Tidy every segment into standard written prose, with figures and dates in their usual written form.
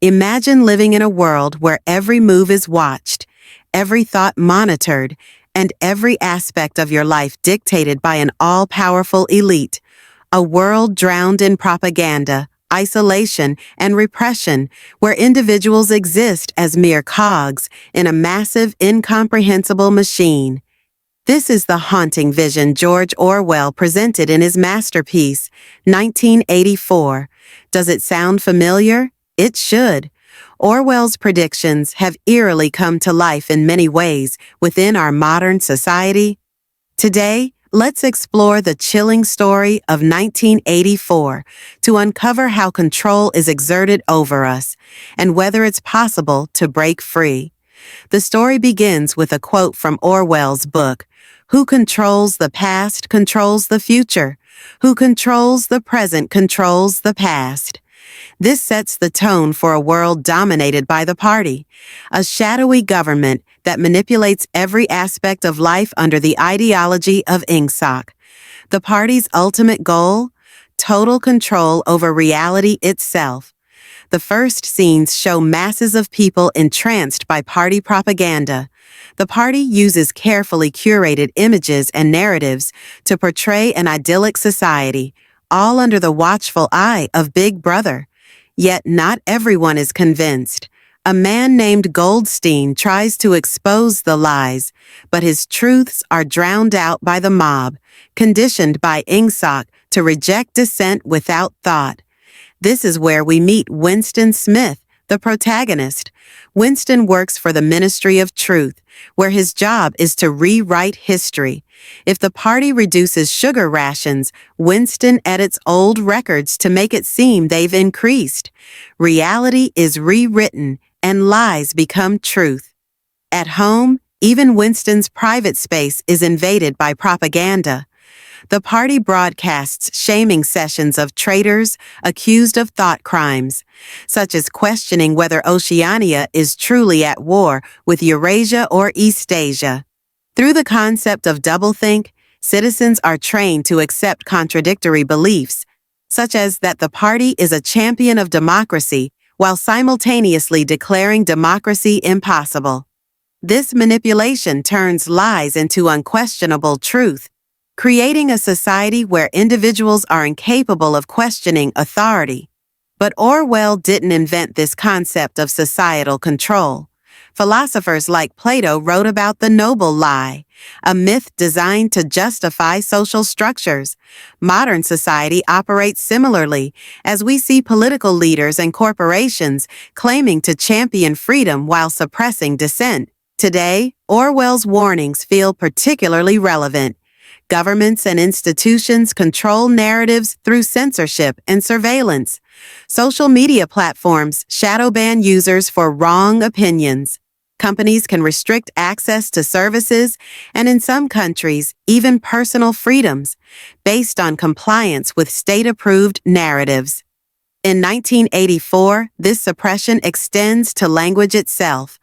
Imagine living in a world where every move is watched, every thought monitored, and every aspect of your life dictated by an all-powerful elite. A world drowned in propaganda, isolation, and repression, where individuals exist as mere cogs in a massive, incomprehensible machine. This is the haunting vision George Orwell presented in his masterpiece, 1984. Does it sound familiar? It should. Orwell's predictions have eerily come to life in many ways within our modern society. Today, let's explore the chilling story of 1984 to uncover how control is exerted over us and whether it's possible to break free. The story begins with a quote from Orwell's book, "Who controls the past controls the future. Who controls the present controls the past." This sets the tone for a world dominated by the party, a shadowy government that manipulates every aspect of life under the ideology of ingsoc. The party's ultimate goal? Total control over reality itself. The first scenes show masses of people entranced by party propaganda. The party uses carefully curated images and narratives to portray an idyllic society, all under the watchful eye of Big Brother. Yet not everyone is convinced. A man named Goldstein tries to expose the lies, but his truths are drowned out by the mob, conditioned by ingsoc to reject dissent without thought. This is where we meet Winston Smith, the protagonist. Winston works for the Ministry of Truth, where his job is to rewrite history. If the party reduces sugar rations, Winston edits old records to make it seem they've increased. Reality is rewritten, and lies become truth. At home, even Winston's private space is invaded by propaganda. The party broadcasts shaming sessions of traitors accused of thought crimes, such as questioning whether Oceania is truly at war with Eurasia or Eastasia. Through the concept of doublethink, citizens are trained to accept contradictory beliefs, such as that the party is a champion of democracy while simultaneously declaring democracy impossible. This manipulation turns lies into unquestionable truth, creating a society where individuals are incapable of questioning authority. But Orwell didn't invent this concept of societal control. Philosophers like Plato wrote about the noble lie, a myth designed to justify social structures. Modern society operates similarly, as we see political leaders and corporations claiming to champion freedom while suppressing dissent. Today, Orwell's warnings feel particularly relevant. Governments and institutions control narratives through censorship and surveillance. Social media platforms shadow ban users for wrong opinions. Companies can restrict access to services, and in some countries, even personal freedoms, based on compliance with state-approved narratives. In 1984, this suppression extends to language itself.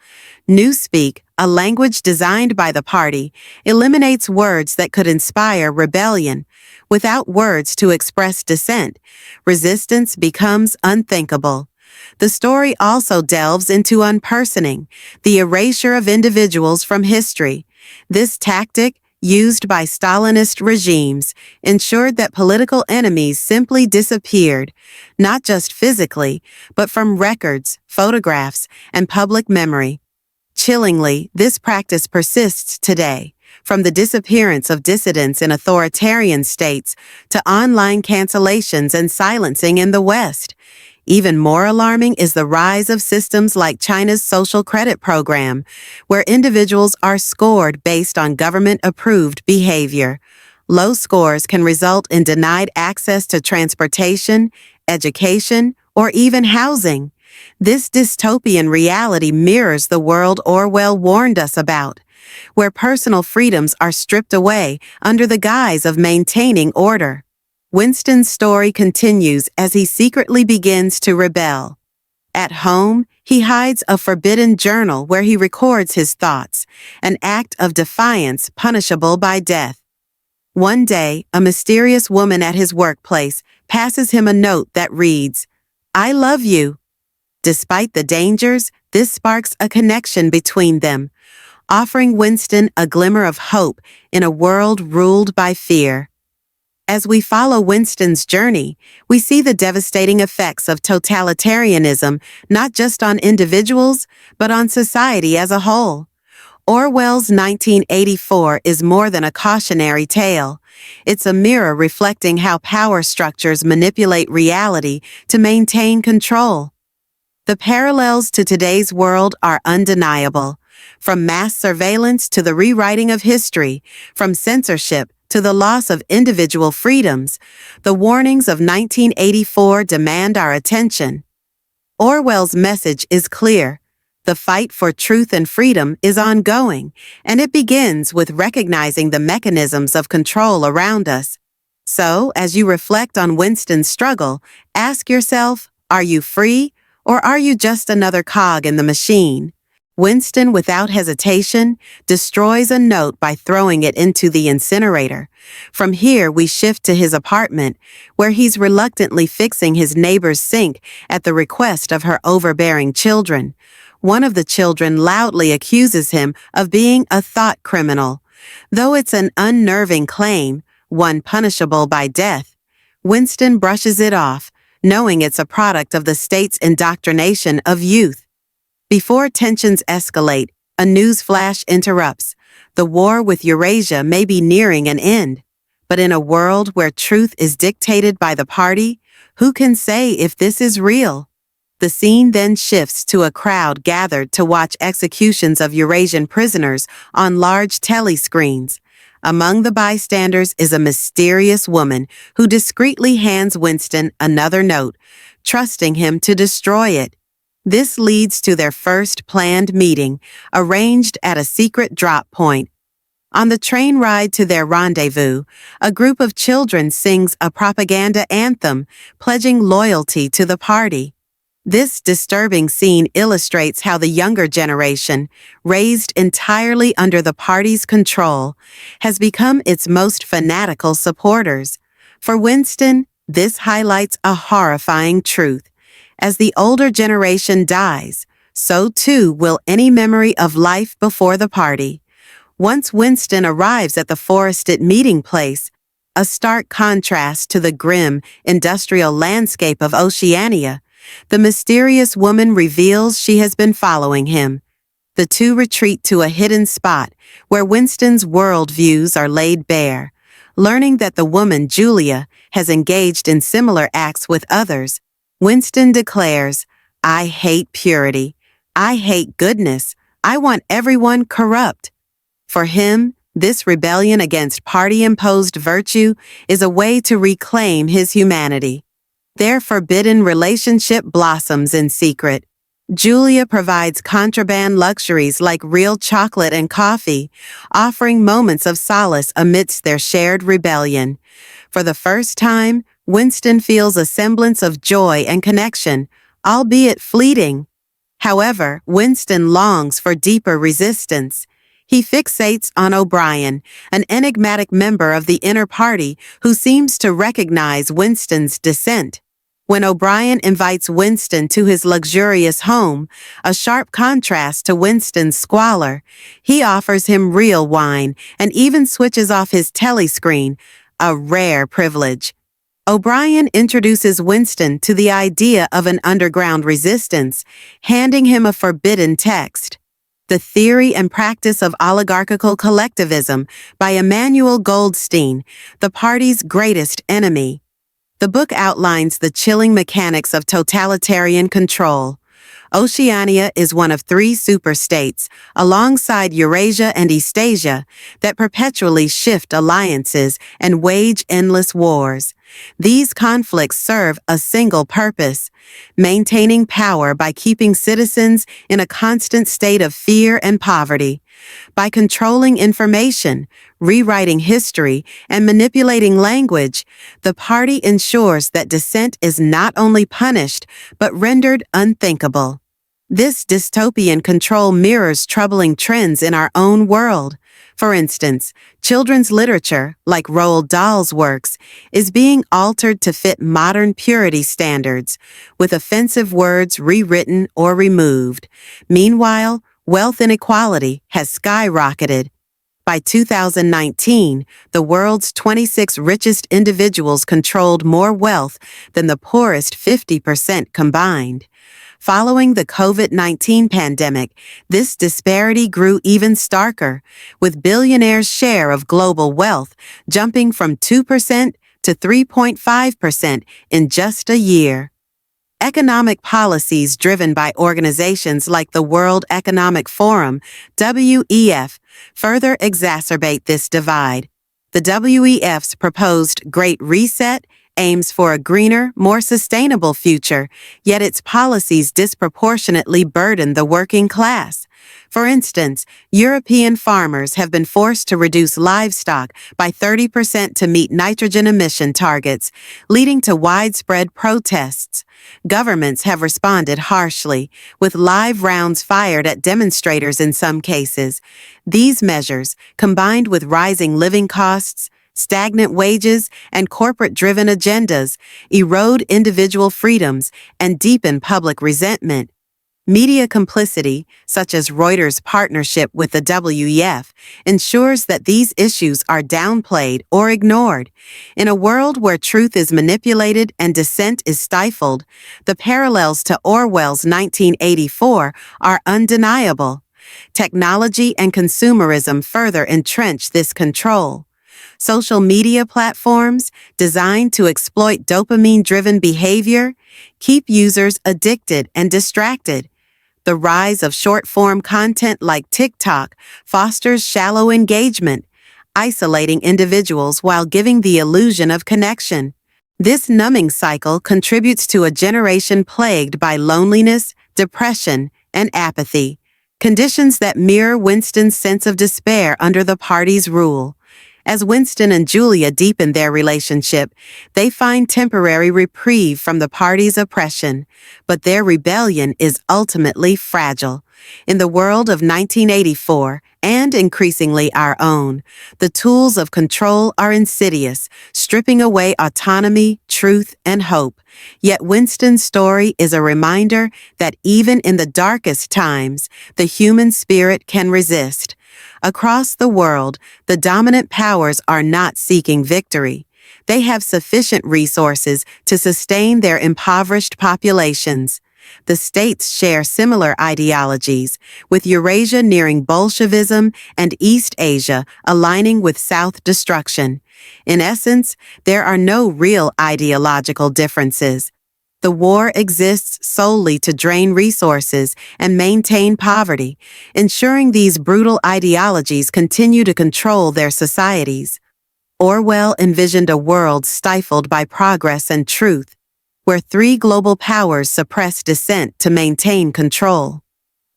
Newspeak, a language designed by the party, eliminates words that could inspire rebellion. Without words to express dissent, resistance becomes unthinkable. The story also delves into unpersoning, the erasure of individuals from history. This tactic, used by Stalinist regimes, ensured that political enemies simply disappeared, not just physically, but from records, photographs, and public memory. Chillingly, this practice persists today, from the disappearance of dissidents in authoritarian states to online cancellations and silencing in the West. Even more alarming is the rise of systems like China's social credit program, where individuals are scored based on government-approved behavior. Low scores can result in denied access to transportation, education, or even housing. This dystopian reality mirrors the world Orwell warned us about, where personal freedoms are stripped away under the guise of maintaining order. Winston's story continues as he secretly begins to rebel. At home, he hides a forbidden journal where he records his thoughts, an act of defiance punishable by death. One day, a mysterious woman at his workplace passes him a note that reads, "I love you." Despite the dangers, this sparks a connection between them, offering Winston a glimmer of hope in a world ruled by fear. As we follow Winston's journey, we see the devastating effects of totalitarianism not just on individuals, but on society as a whole. Orwell's 1984 is more than a cautionary tale. It's a mirror reflecting how power structures manipulate reality to maintain control. The parallels to today's world are undeniable. From mass surveillance to the rewriting of history, from censorship to the loss of individual freedoms, the warnings of 1984 demand our attention. Orwell's message is clear. The fight for truth and freedom is ongoing, and it begins with recognizing the mechanisms of control around us. So, as you reflect on Winston's struggle, ask yourself, are you free, or are you just another cog in the machine? Winston, without hesitation, destroys a note by throwing it into the incinerator. From here, we shift to his apartment, where he's reluctantly fixing his neighbor's sink at the request of her overbearing children. One of the children loudly accuses him of being a thought criminal. Though it's an unnerving claim, one punishable by death, Winston brushes it off, knowing it's a product of the state's indoctrination of youth. Before tensions escalate, a news flash interrupts. The war with Eurasia may be nearing an end, but in a world where truth is dictated by the party, who can say if this is real? The scene then shifts to a crowd gathered to watch executions of Eurasian prisoners on large telescreens. Among the bystanders is a mysterious woman who discreetly hands Winston another note, trusting him to destroy it. This leads to their first planned meeting, arranged at a secret drop point. On the train ride to their rendezvous, a group of children sings a propaganda anthem, pledging loyalty to the party. This disturbing scene illustrates how the younger generation, raised entirely under the party's control, has become its most fanatical supporters. For Winston, this highlights a horrifying truth. As the older generation dies, so too will any memory of life before the party. Once Winston arrives at the forested meeting place, a stark contrast to the grim, industrial landscape of Oceania, the mysterious woman reveals she has been following him. The two retreat to a hidden spot where Winston's worldviews are laid bare. Learning that the woman, Julia, has engaged in similar acts with others, Winston declares, "I hate purity. I hate goodness. I want everyone corrupt." For him, this rebellion against party-imposed virtue is a way to reclaim his humanity. Their forbidden relationship blossoms in secret. Julia provides contraband luxuries like real chocolate and coffee, offering moments of solace amidst their shared rebellion. For the first time, Winston feels a semblance of joy and connection, albeit fleeting. However, Winston longs for deeper resistance. He fixates on O'Brien, an enigmatic member of the inner party who seems to recognize Winston's dissent. When O'Brien invites Winston to his luxurious home, a sharp contrast to Winston's squalor, he offers him real wine and even switches off his telescreen, a rare privilege. O'Brien introduces Winston to the idea of an underground resistance, handing him a forbidden text. The Theory and Practice of Oligarchical Collectivism by Emmanuel Goldstein, the party's greatest enemy. The book outlines the chilling mechanics of totalitarian control. Oceania is one of 3 superstates, alongside Eurasia and Eastasia, that perpetually shift alliances and wage endless wars. These conflicts serve a single purpose: maintaining power by keeping citizens in a constant state of fear and poverty. By controlling information, rewriting history, and manipulating language, the party ensures that dissent is not only punished, but rendered unthinkable. This dystopian control mirrors troubling trends in our own world. For instance, children's literature, like Roald Dahl's works, is being altered to fit modern purity standards, with offensive words rewritten or removed. Meanwhile, wealth inequality has skyrocketed. By 2019, the world's 26 richest individuals controlled more wealth than the poorest 50% combined. Following the COVID-19 pandemic, this disparity grew even starker, with billionaires' share of global wealth jumping from 2% to 3.5% in just a year. Economic policies driven by organizations like the World Economic Forum, WEF, further exacerbate this divide. The WEF's proposed Great Reset aims for a greener, more sustainable future, yet its policies disproportionately burden the working class. For instance, European farmers have been forced to reduce livestock by 30% to meet nitrogen emission targets, leading to widespread protests. Governments have responded harshly, with live rounds fired at demonstrators in some cases. These measures, combined with rising living costs, stagnant wages, and corporate-driven agendas, erode individual freedoms and deepen public resentment. Media complicity, such as Reuters' partnership with the WEF, ensures that these issues are downplayed or ignored. In a world where truth is manipulated and dissent is stifled, the parallels to Orwell's 1984 are undeniable. Technology and consumerism further entrench this control. Social media platforms, designed to exploit dopamine-driven behavior, keep users addicted and distracted. The rise of short-form content like TikTok fosters shallow engagement, isolating individuals while giving the illusion of connection. This numbing cycle contributes to a generation plagued by loneliness, depression, and apathy, conditions that mirror Winston's sense of despair under the party's rule. As Winston and Julia deepen their relationship, they find temporary reprieve from the party's oppression, but their rebellion is ultimately fragile. In the world of 1984, and increasingly our own, the tools of control are insidious, stripping away autonomy, truth, and hope. Yet Winston's story is a reminder that even in the darkest times, the human spirit can resist. Across the world, the dominant powers are not seeking victory. They have sufficient resources to sustain their impoverished populations. The states share similar ideologies, with Eurasia nearing Bolshevism and East Asia aligning with South destruction. In essence, there are no real ideological differences. The war exists solely to drain resources and maintain poverty, ensuring these brutal ideologies continue to control their societies. Orwell envisioned a world stifled by progress and truth, where three global powers suppress dissent to maintain control.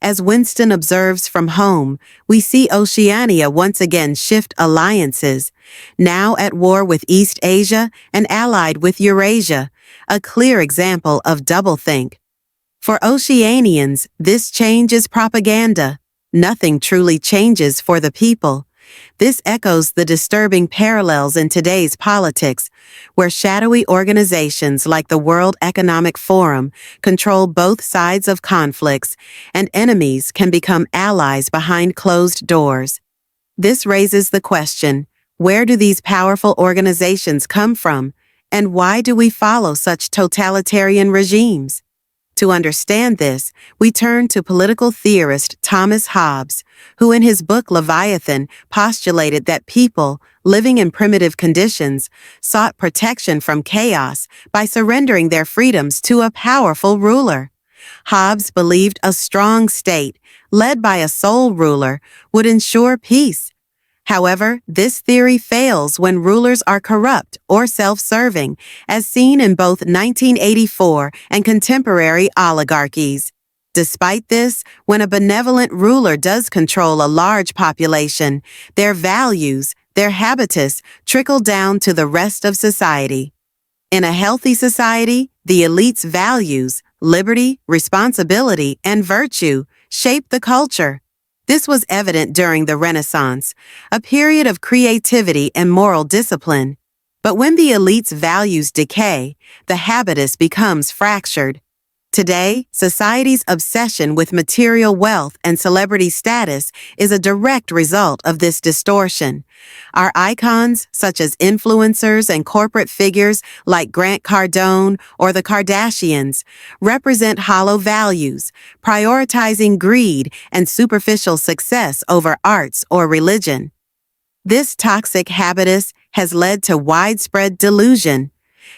As Winston observes from home, we see Oceania once again shift alliances, now at war with East Asia and allied with Eurasia, a clear example of doublethink. For Oceanians, this change is propaganda. Nothing truly changes for the people. This echoes the disturbing parallels in today's politics, where shadowy organizations like the World Economic Forum control both sides of conflicts, and enemies can become allies behind closed doors. This raises the question, where do these powerful organizations come from, and why do we follow such totalitarian regimes? To understand this, we turn to political theorist Thomas Hobbes, who in his book Leviathan postulated that people, living in primitive conditions, sought protection from chaos by surrendering their freedoms to a powerful ruler. Hobbes believed a strong state, led by a sole ruler, would ensure peace. However, this theory fails when rulers are corrupt or self-serving, as seen in both 1984 and contemporary oligarchies. Despite this, when a benevolent ruler does control a large population, their values, their habitus, trickle down to the rest of society. In a healthy society, the elite's values, liberty, responsibility, and virtue shape the culture. This was evident during the Renaissance, a period of creativity and moral discipline. But when the elite's values decay, the habitus becomes fractured. Today, society's obsession with material wealth and celebrity status is a direct result of this distortion. Our icons, such as influencers and corporate figures like Grant Cardone or the Kardashians, represent hollow values, prioritizing greed and superficial success over arts or religion. This toxic habitus has led to widespread delusion.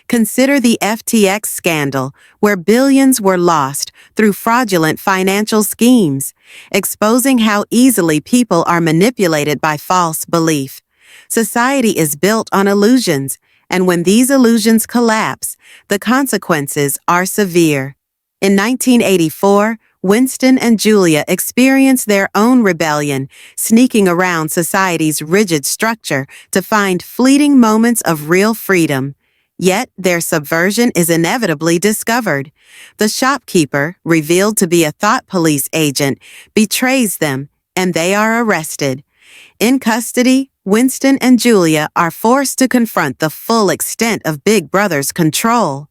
Consider the FTX scandal, where billions were lost through fraudulent financial schemes, exposing how easily people are manipulated by false belief. Society is built on illusions, and when these illusions collapse, the consequences are severe. In 1984, Winston and Julia experienced their own rebellion, sneaking around society's rigid structure to find fleeting moments of real freedom. Yet, their subversion is inevitably discovered. The shopkeeper, revealed to be a thought police agent, betrays them, and they are arrested. In custody, Winston and Julia are forced to confront the full extent of Big Brother's control.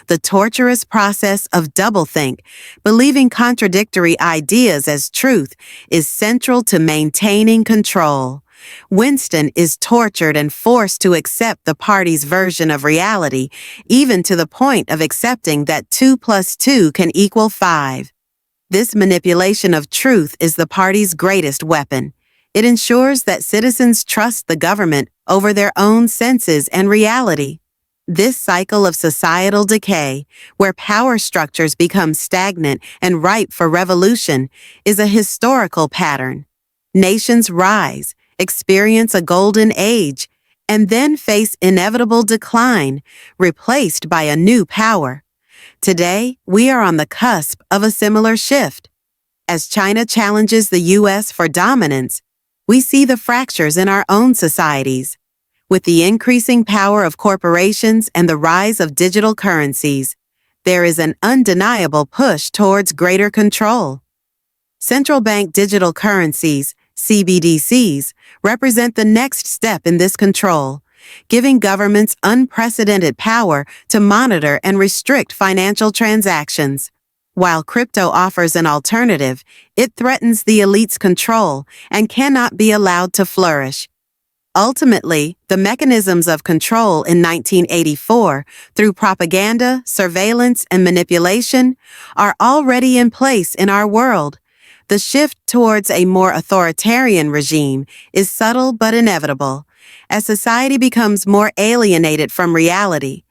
The torturous process of doublethink, believing contradictory ideas as truth, is central to maintaining control. Winston is tortured and forced to accept the party's version of reality, even to the point of accepting that 2 + 2 can equal 5. This manipulation of truth is the party's greatest weapon. It ensures that citizens trust the government over their own senses and reality. This cycle of societal decay, where power structures become stagnant and ripe for revolution, is a historical pattern. Nations rise, experience a golden age, and then face inevitable decline, replaced by a new power. Today, we are on the cusp of a similar shift. As China challenges the U.S. for dominance, we see the fractures in our own societies. With the increasing power of corporations and the rise of digital currencies, there is an undeniable push towards greater control. Central bank digital currencies, CBDCs, represent the next step in this control, giving governments unprecedented power to monitor and restrict financial transactions. While crypto offers an alternative, it threatens the elite's control and cannot be allowed to flourish. Ultimately, the mechanisms of control in 1984, through propaganda, surveillance, and manipulation, are already in place in our world. The shift towards a more authoritarian regime is subtle but inevitable, as society becomes more alienated from reality.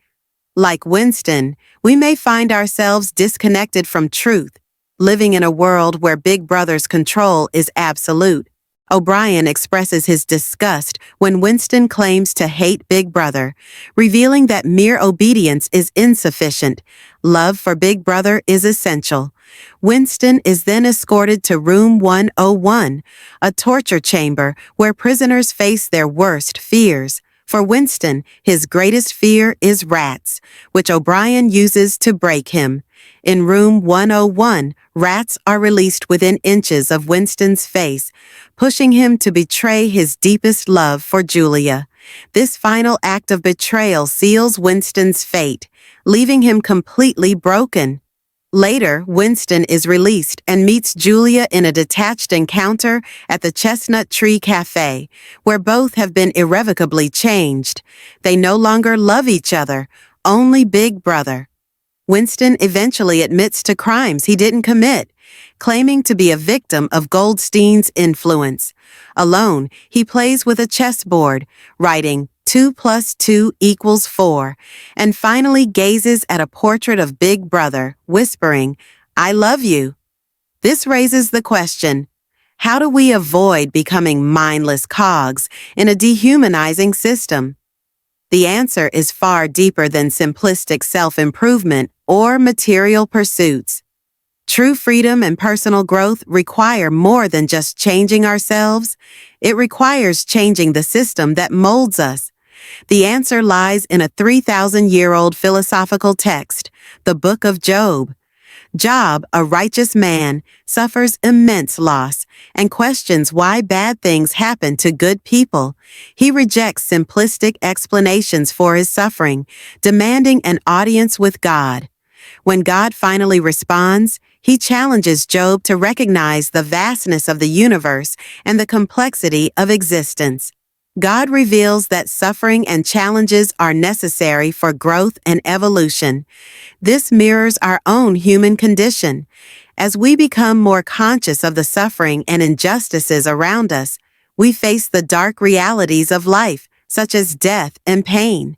Like Winston, we may find ourselves disconnected from truth, living in a world where Big Brother's control is absolute. O'Brien expresses his disgust when Winston claims to hate Big Brother, revealing that mere obedience is insufficient. Love for Big Brother is essential. Winston is then escorted to Room 101, a torture chamber where prisoners face their worst fears. For Winston, his greatest fear is rats, which O'Brien uses to break him. In Room 101, rats are released within inches of Winston's face, pushing him to betray his deepest love for Julia. This final act of betrayal seals Winston's fate, leaving him completely broken. Later, Winston is released and meets Julia in a detached encounter at the Chestnut Tree Cafe, where both have been irrevocably changed. They no longer love each other, only Big Brother. Winston eventually admits to crimes he didn't commit, claiming to be a victim of Goldstein's influence. Alone, he plays with a chessboard, writing 2 + 2 = 4, and finally gazes at a portrait of Big Brother, whispering, "I love you." This raises the question, how do we avoid becoming mindless cogs in a dehumanizing system? The answer is far deeper than simplistic self-improvement or material pursuits. True freedom and personal growth require more than just changing ourselves. It requires changing the system that molds us. The answer lies in a 3,000-year-old philosophical text, the Book of Job. Job, a righteous man, suffers immense loss and questions why bad things happen to good people. He rejects simplistic explanations for his suffering, demanding an audience with God. When God finally responds, he challenges Job to recognize the vastness of the universe and the complexity of existence. God reveals that suffering and challenges are necessary for growth and evolution. This mirrors our own human condition. As we become more conscious of the suffering and injustices around us, we face the dark realities of life, such as death and pain.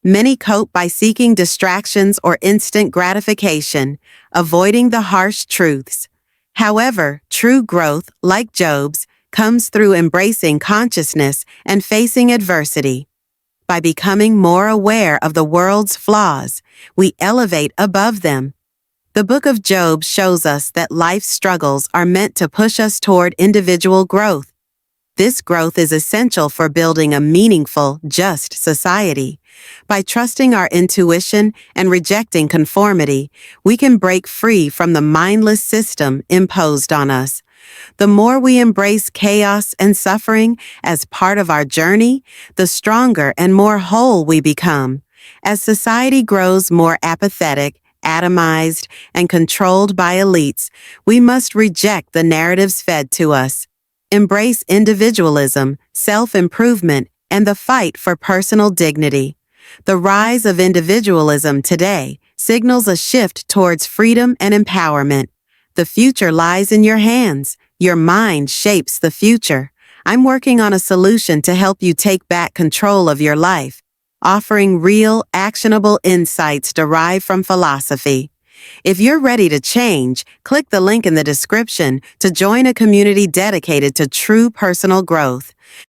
Many cope by seeking distractions or instant gratification, avoiding the harsh truths. However, true growth, like Job's, comes through embracing consciousness and facing adversity. By becoming more aware of the world's flaws, we elevate above them. The book of Job shows us that life's struggles are meant to push us toward individual growth. This growth is essential for building a meaningful, just society. By trusting our intuition and rejecting conformity, we can break free from the mindless system imposed on us. The more we embrace chaos and suffering as part of our journey, the stronger and more whole we become. As society grows more apathetic, atomized, and controlled by elites, we must reject the narratives fed to us. Embrace individualism, self-improvement, and the fight for personal dignity. The rise of individualism today signals a shift towards freedom and empowerment. The future lies in your hands. Your mind shapes the future. I'm working on a solution to help you take back control of your life, offering real, actionable insights derived from philosophy. If you're ready to change, click the link in the description to join a community dedicated to true personal growth.